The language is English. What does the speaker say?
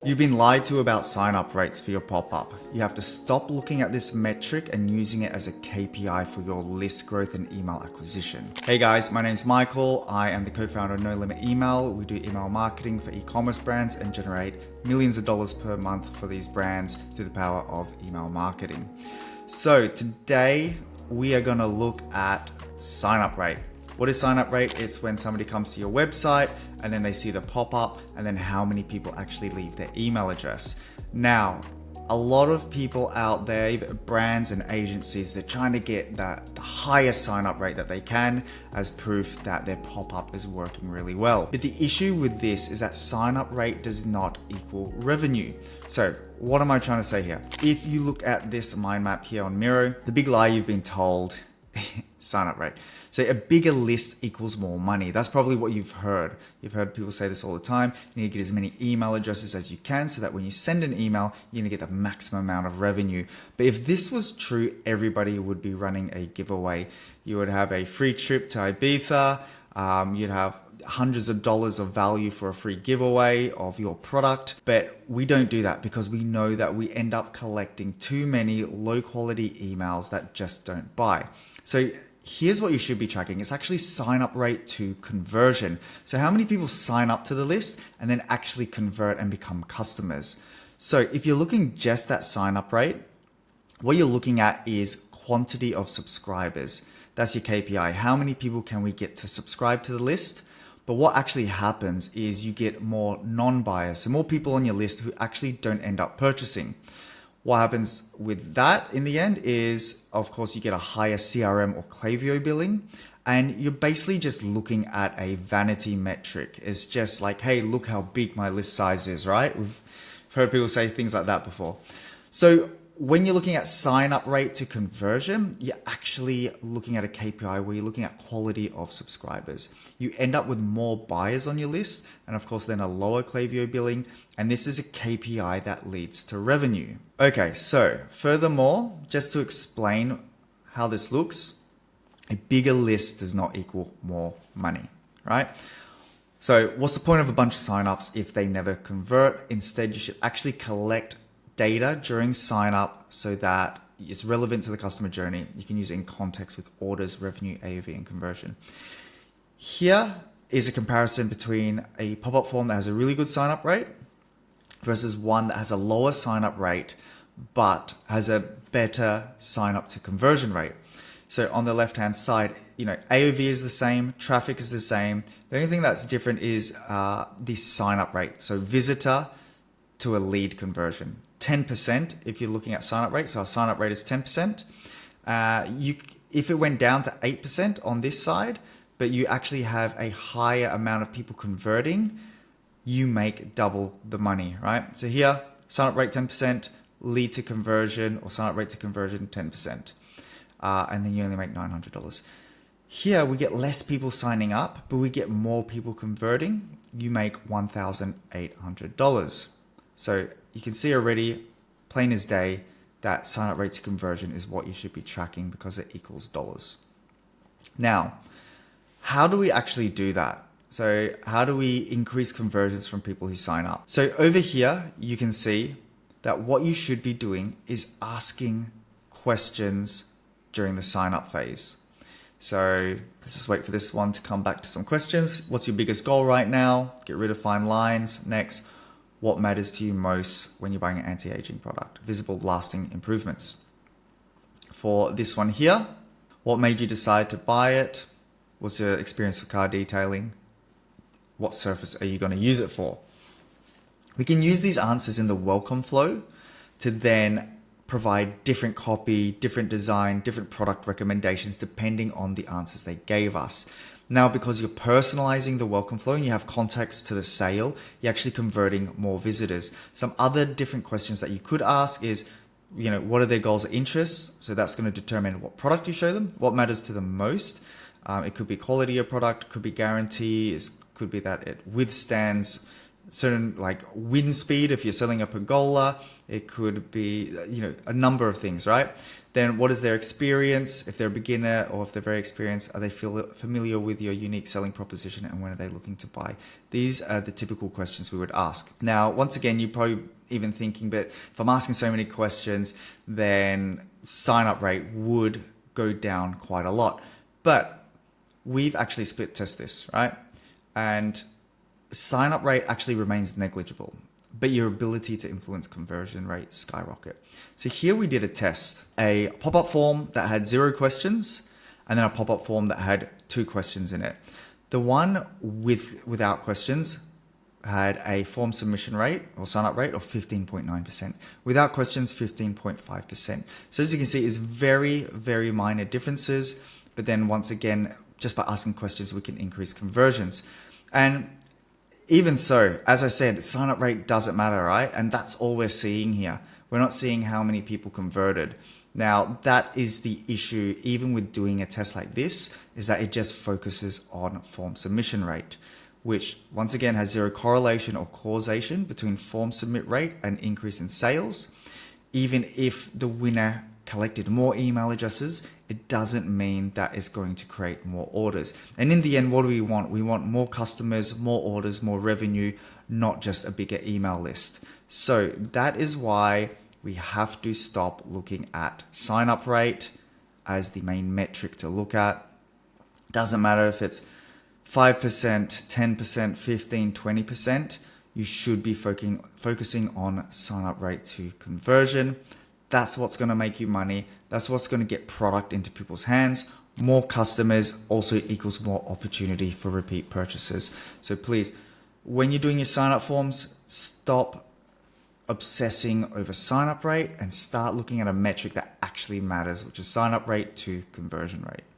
You've been lied to about sign-up rates for your pop-up. You have to stop looking at this metric and using it as a KPI for your list growth and email acquisition. Hey guys, my name is Michael. I am the co-founder of No Limit Email. We do email marketing for e-commerce brands and generate millions of dollars per month for these brands through the power of email marketing. So today we are gonna look at sign-up rate. What is sign-up rate? It's when somebody comes to your website and then they see the pop-up and then how many people actually leave their email address. Now, a lot of people out there, brands and agencies, they're trying to get the highest sign-up rate that they can as proof that their pop-up is working really well. But the issue with this is that sign-up rate does not equal revenue. So what am I trying to say here? If you look at this mind map here on Miro, the big lie you've been told, sign-up rate. So a bigger list equals more money. That's probably what you've heard. You've heard people say this all the time. You need to get as many email addresses as you can so that when you send an email, you're gonna get the maximum amount of revenue. But if this was true, everybody would be running a giveaway. You would have a free trip to Ibiza. You'd have hundreds of dollars of value for a free giveaway of your product. But we don't do that because we know that we end up collecting too many low quality emails that just don't buy. So here's what you should be tracking. It's actually sign up rate to conversion. So how many people sign up to the list and then actually convert and become customers? So if you're looking just at sign up rate, what you're looking at is quantity of subscribers. That's your KPI. How many people can we get to subscribe to the list? But what actually happens is you get more non-buyers, so more people on your list who actually don't end up purchasing. What happens with that in the end is, of course, you get a higher CRM or Klaviyo billing, and you're basically just looking at a vanity metric. It's just like, hey, look how big my list size is, right? We've heard people say things like that before. So when you're looking at sign up rate to conversion, you're actually looking at a KPI where you're looking at quality of subscribers. You end up with more buyers on your list, and of course then a lower Klaviyo billing, and this is a KPI that leads to revenue. Okay, so furthermore, just to explain how this looks, a bigger list does not equal more money, right? So what's the point of a bunch of signups if they never convert? Instead, you should actually collect data during sign up so that it's relevant to the customer journey. You can use it in context with orders, revenue, AOV, and conversion. Here is a comparison between a pop-up form that has a really good sign-up rate versus one that has a lower sign-up rate but has a better sign-up to conversion rate. So on the left-hand side, AOV is the same, traffic is the same. The only thing that's different is the sign-up rate. So visitor to a lead conversion. 10% if you're looking at sign-up rate. So our sign-up rate is 10%. If it went down to 8% on this side, but you actually have a higher amount of people converting, you make double the money, right? So here, sign-up rate 10%, lead to conversion or sign-up rate to conversion 10%. And then you only make $900. Here, we get less people signing up, but we get more people converting. You make $1,800. So you can see already, plain as day, that sign-up rate to conversion is what you should be tracking because it equals dollars. Now, how do we actually do that? So how do we increase conversions from people who sign up? So over here, you can see that what you should be doing is asking questions during the sign-up phase. So let's just wait for this one to come back to some questions. What's your biggest goal right now? Get rid of fine lines. Next. What matters to you most when you're buying an anti-aging product? Visible, lasting improvements. For this one here, what made you decide to buy it? What's your experience with car detailing? What surface are you going to use it for? We can use these answers in the welcome flow to then provide different copy, different design, different product recommendations depending on the answers they gave us. Now, because you're personalizing the welcome flow and you have context to the sale, you're actually converting more visitors. Some other different questions that you could ask is, what are their goals or interests? So that's going to determine what product you show them, what matters to them most. It could be quality of product, could be guarantee, it could be that it withstands certain like win speed if you're selling a pergola. It could be, a number of things, right? Then what is their experience? If they're a beginner or if they're very experienced, are they familiar with your unique selling proposition, and when are they looking to buy? These are the typical questions we would ask. Now, once again, you're probably even thinking, but if I'm asking so many questions, then sign up rate would go down quite a lot. But we've actually split test this, right? And sign up rate actually remains negligible, but your ability to influence conversion rates skyrocket. So here we did a test, a pop-up form that had 0 questions, and then a pop-up form that had 2 questions in it. The one without questions had a form submission rate or sign up rate of 15.9%. Without questions, 15.5%. So as you can see, it's very, very minor differences. But then once again, just by asking questions, we can increase conversions. And even so, as I said, sign up rate doesn't matter, right? And that's all we're seeing here. We're not seeing how many people converted. Now, that is the issue, even with doing a test like this, is that it just focuses on form submission rate, which once again has 0 correlation or causation between form submit rate and increase in sales. Even if the winner collected more email addresses, it doesn't mean that it's going to create more orders. And in the end, what do we want? We want more customers, more orders, more revenue, not just a bigger email list. So that is why we have to stop looking at sign up rate as the main metric to look at. Doesn't matter if it's 5%, 10%, 15, 20%, you should be focusing on sign up rate to conversion. That's what's going to make you money. That's what's going to get product into people's hands. More customers also equals more opportunity for repeat purchases. So please, when you're doing your sign up forms, stop obsessing over sign up rate and start looking at a metric that actually matters, which is sign up rate to conversion rate.